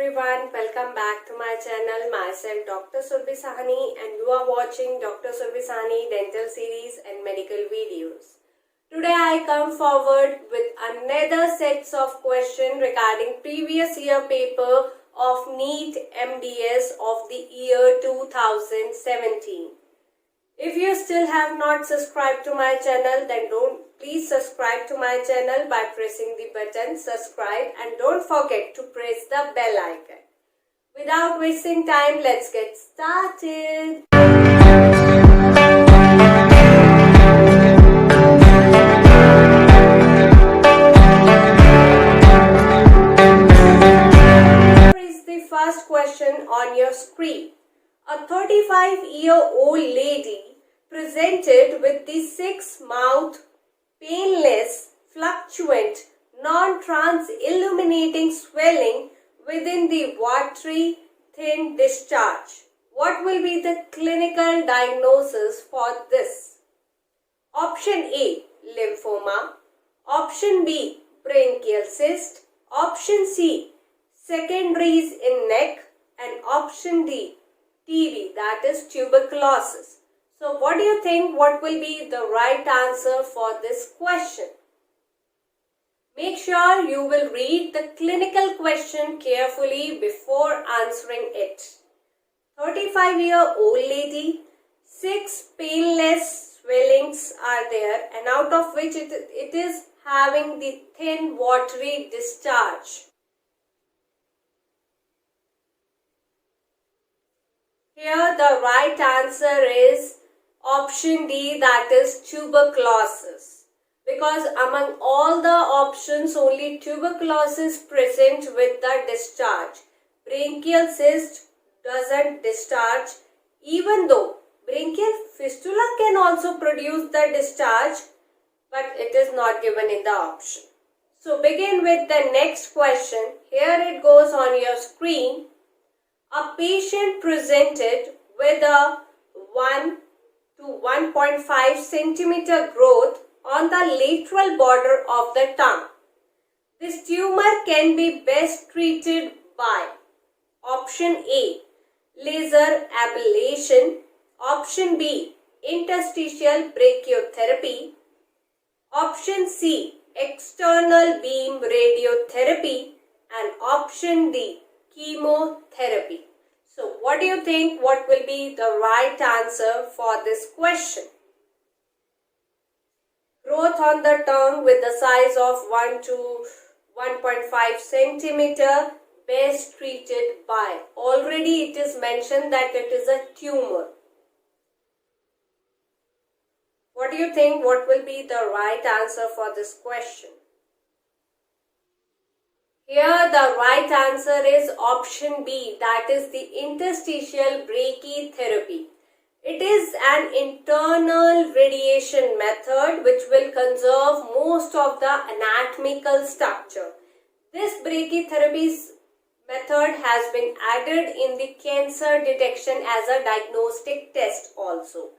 everyone, welcome back to my channel. Myself Dr. Surbhi Sahni and you are watching Dr. Surbhi Sahni dental series and medical videos. Today I come forward with another sets of questions regarding previous year paper of NEET MDS of the year 2017. If you still have not subscribed to my channel, then please subscribe to my channel by pressing the button subscribe and don't forget to press the bell icon. Without wasting time, let's get started. Here is the first question on your screen. A 35-year-old lady presented with the 6-mouth, painless, fluctuant, non-trans illuminating swelling within the watery, thin discharge. What will be the clinical diagnosis for this? Option A, lymphoma. Option B, branchial cyst. Option C, secondaries in neck. And option D, TB, that is tuberculosis. So what do you think what will be the right answer for this question? Make sure you will read the clinical question carefully before answering it. 35-year-old lady, 6 painless swellings are there and out of which it is having the thin watery discharge. Here the right answer is option D, that is tuberculosis. Because among all the options, only tuberculosis present with the discharge. Branchial cyst doesn't discharge, even though branchial fistula can also produce the discharge, but it is not given in the option. So begin with the next question. Here it goes on your screen. A patient presented with a 1 to 1.5 centimeter growth on the lateral border of the tongue. This tumor can be best treated by option A, laser ablation, option B, interstitial brachytherapy, option C, external beam radiotherapy, and option D, chemotherapy. So what do you think what will be the right answer for this question? Growth on the tongue with the size of 1 to 1.5 centimeter, best treated by. Already it is mentioned that it is a tumor. What do you think what will be the right answer for this question? Here the right answer is option B, that is the interstitial brachytherapy. It is an internal radiation method which will conserve most of the anatomical structure. This brachytherapy method has been added in the cancer detection as a diagnostic test also.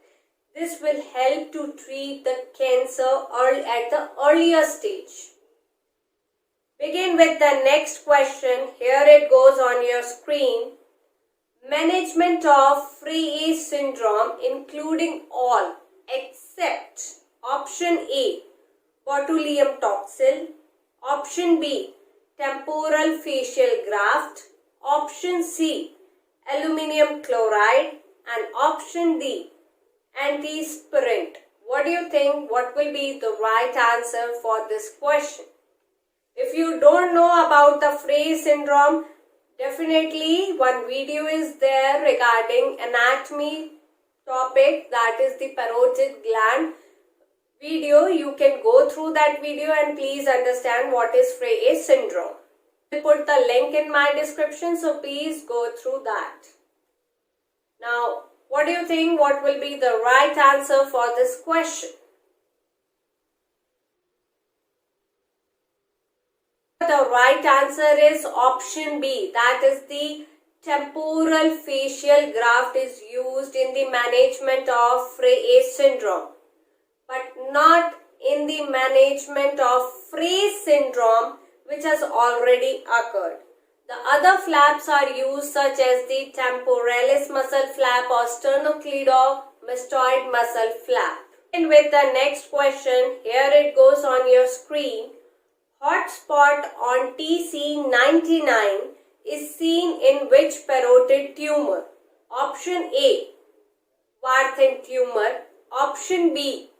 This will help to treat the cancer at the earlier stage. Begin with the next question. Here it goes on your screen. Management of Frey syndrome including all except option A, botulinum toxin, option B, temporal facial graft, option C, aluminium chloride, and option D, antispirant. What do you think what will be the right answer for this question? If you don't know about the Frey syndrome, definitely one video is there regarding anatomy topic, that is the parotid gland video. You can go through that video and please understand what is Frey syndrome. I will put the link in my description, so please go through that. Now, what do you think what will be the right answer for this question? The right answer is option B, that is the temporal facial graft is used in the management of Frey syndrome, but not in the management of Frey syndrome which has already occurred. The other flaps are used such as the temporalis muscle flap or sternocleidomastoid muscle flap. And with the next question, here it goes on your screen. Hotspot on TC99 is seen in which parotid tumor? Option A, Warthin tumor. Option B,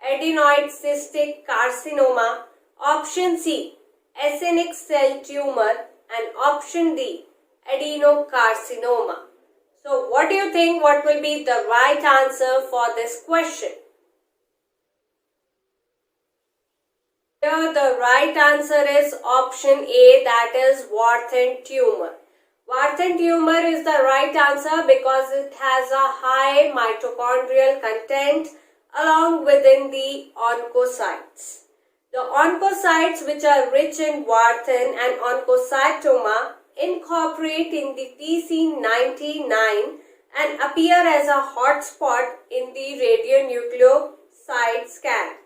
adenoid cystic carcinoma. Option C, acinic cell tumor. And option D, adenocarcinoma. So what do you think what will be the right answer for this question? Here the right answer is option A, that is Warthin tumor. Warthin tumor is the right answer because it has a high mitochondrial content along within the oncocytes. The oncocytes which are rich in Warthin and oncocytoma incorporate in the TC99 and appear as a hotspot in the radionucleoside scan.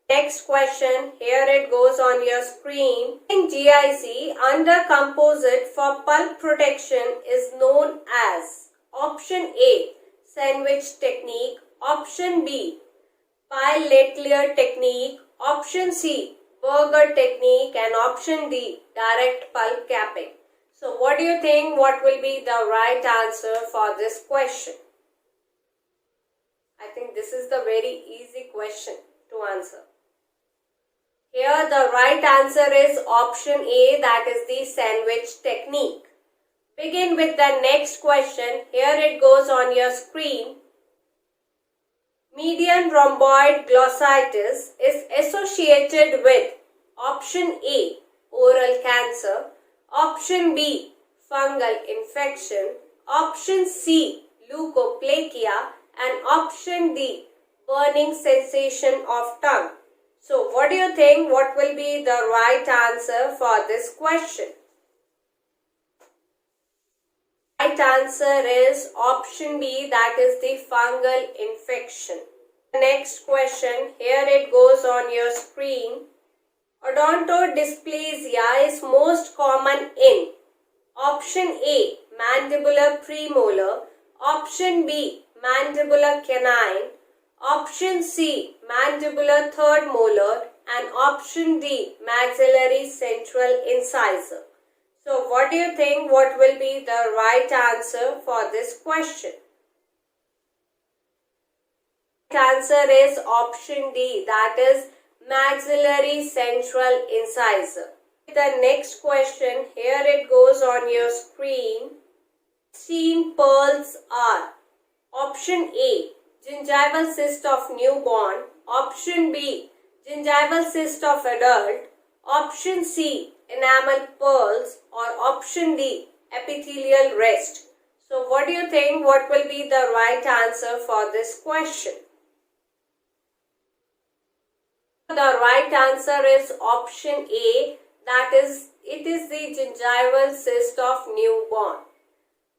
Next question, here it goes on your screen. In GIC, under composite for pulp protection is known as option A, sandwich technique, option B, Pile-Letelier technique, option C, Burger technique, and option D, direct pulp capping. So what do you think what will be the right answer for this question? I think this is the very easy question to answer. Here the right answer is option A, that is the sandwich technique. Begin with the next question. Here it goes on your screen. Median rhomboid glossitis is associated with option A, oral cancer, option B, fungal infection, option C, leukoplakia, and option D, burning sensation of tongue. So what do you think what will be the right answer for this question? Right answer is option B, that is the fungal infection. Next question, here it goes on your screen. Odontodysplasia is most common in option A, mandibular premolar, option B, mandibular canine, option C, mandibular third molar, and option D, maxillary central incisor. So what do you think what will be the right answer for this question? The answer is option D, that is maxillary central incisor. The next question, here it goes on your screen. 16 pearls are option A, gingival cyst of newborn, option B, gingival cyst of adult, option C, enamel pearls, or option D, epithelial rest. So what do you think what will be the right answer for this question? The right answer is option A, that is it is the gingival cyst of newborn.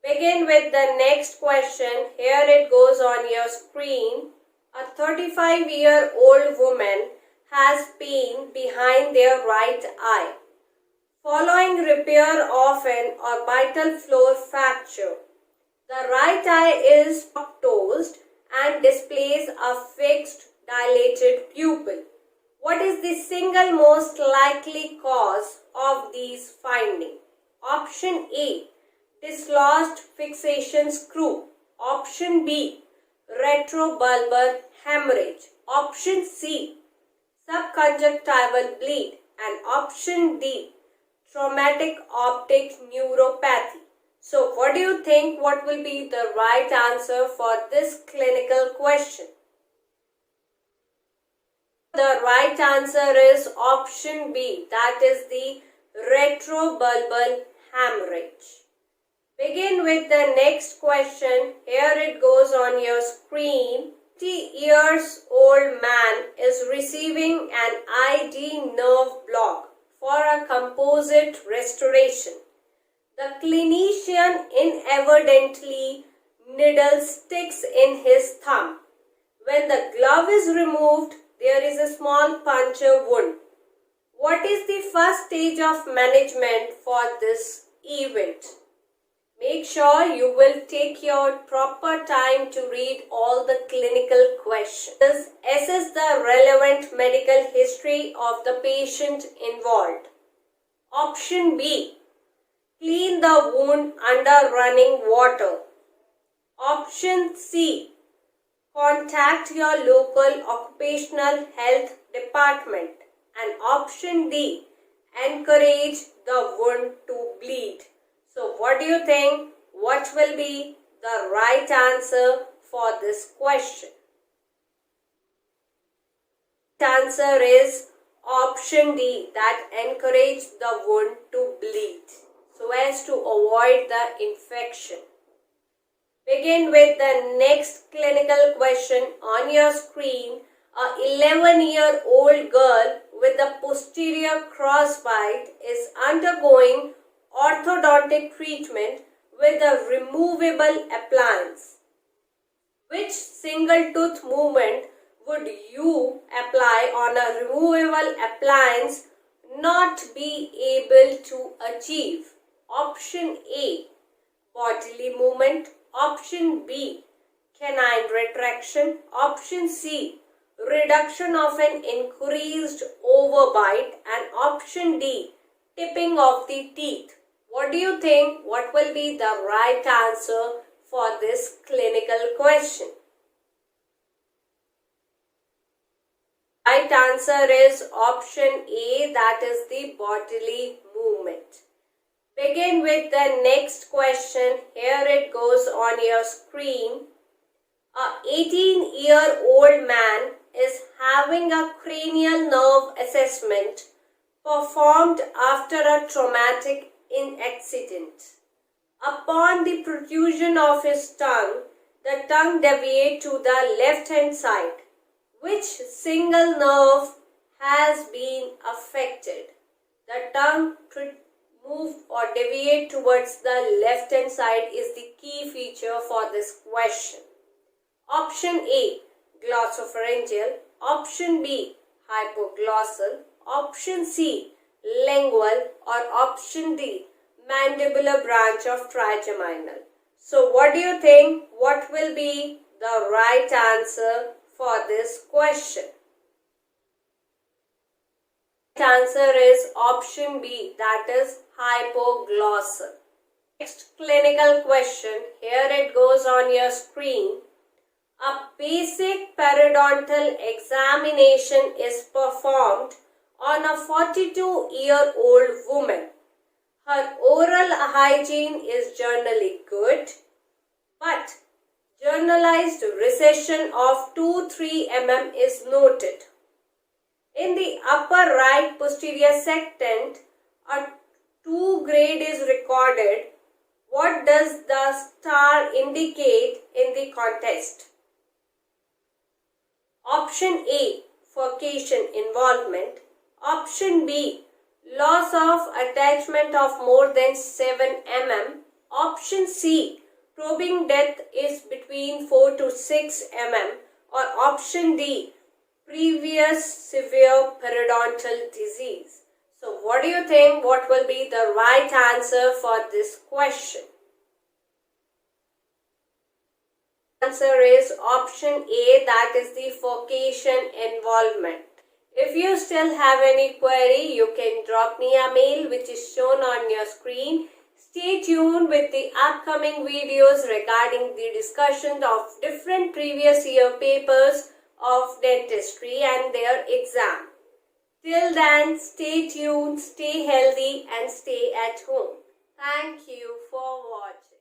Begin with the next question. Here it goes on your screen. A 35-year-old woman has pain behind their right eye following repair of an orbital floor fracture. The right eye is apoptosed and displays a fixed dilated pupil. What is the single most likely cause of these findings? Option A, dislodged fixation screw. Option B, retrobulbar hemorrhage. Option C, subconjunctival bleed. And option D, traumatic optic neuropathy. So what do you think what will be the right answer for this clinical question? The right answer is option B, that is the retrobulbar hemorrhage. Begin with the next question. Here it goes on your screen. 50-year-old man is receiving an ID nerve block for a composite restoration. The clinician inadvertently needle sticks in his thumb. When the glove is removed, there is a small puncture wound. What is the first stage of management for this event. Make sure you will take your proper time to read all the clinical questions. Assess the relevant medical history of the patient involved. Option B. Clean the wound under running water. Option C. Contact your local occupational health department. And option D. Encourage the wound to bleed. So what do you think? What will be the right answer for this question? The answer is option D, that encourage the wound to bleed so as to avoid the infection. Begin with the next clinical question on your screen. A 11-year-old girl with a posterior crossbite is undergoing orthodontic treatment with a removable appliance. Which single tooth movement would you apply on a removable appliance not be able to achieve? Option A. Bodily movement. Option B. Canine retraction. Option C. Reduction of an increased overbite. And option D. Tipping of the teeth. What do you think? What will be the right answer for this clinical question? Right answer is option A, that is the bodily movement. Begin with the next question. Here it goes on your screen. A 18-year-old man is having a cranial nerve assessment performed after a traumatic accident. Upon the protrusion of his tongue, the tongue deviated to the left-hand side. Which single nerve has been affected? The tongue move or deviate towards the left-hand side is the key feature for this question. Option A. Glossopharyngeal. Option B. Hypoglossal. Option C. Lingual. Or option D. Mandibular branch of trigeminal. So what do you think? What will be the right answer for this question? The answer is option B, that is hypoglossal. Next clinical question. Here it goes on your screen. A basic periodontal examination is performed on a 42-year-old woman. Her oral hygiene is generally good, but generalized recession of 2-3 mm is noted. In the upper right posterior septum, a 2 grade is recorded. What does the star indicate in the context? Option A. Furcation involvement. Option B. Loss of attachment of more than 7 mm. Option C. Probing depth is between 4 to 6 mm. Or option D. Previous severe periodontal disease. So what do you think? What will be the right answer for this question? Answer is option A, that is the furcation involvement. If you still have any query, you can drop me a mail which is shown on your screen. Stay tuned with the upcoming videos regarding the discussion of different previous year papers of dentistry and their exam. Till then, stay tuned, stay healthy and stay at home. Thank you for watching.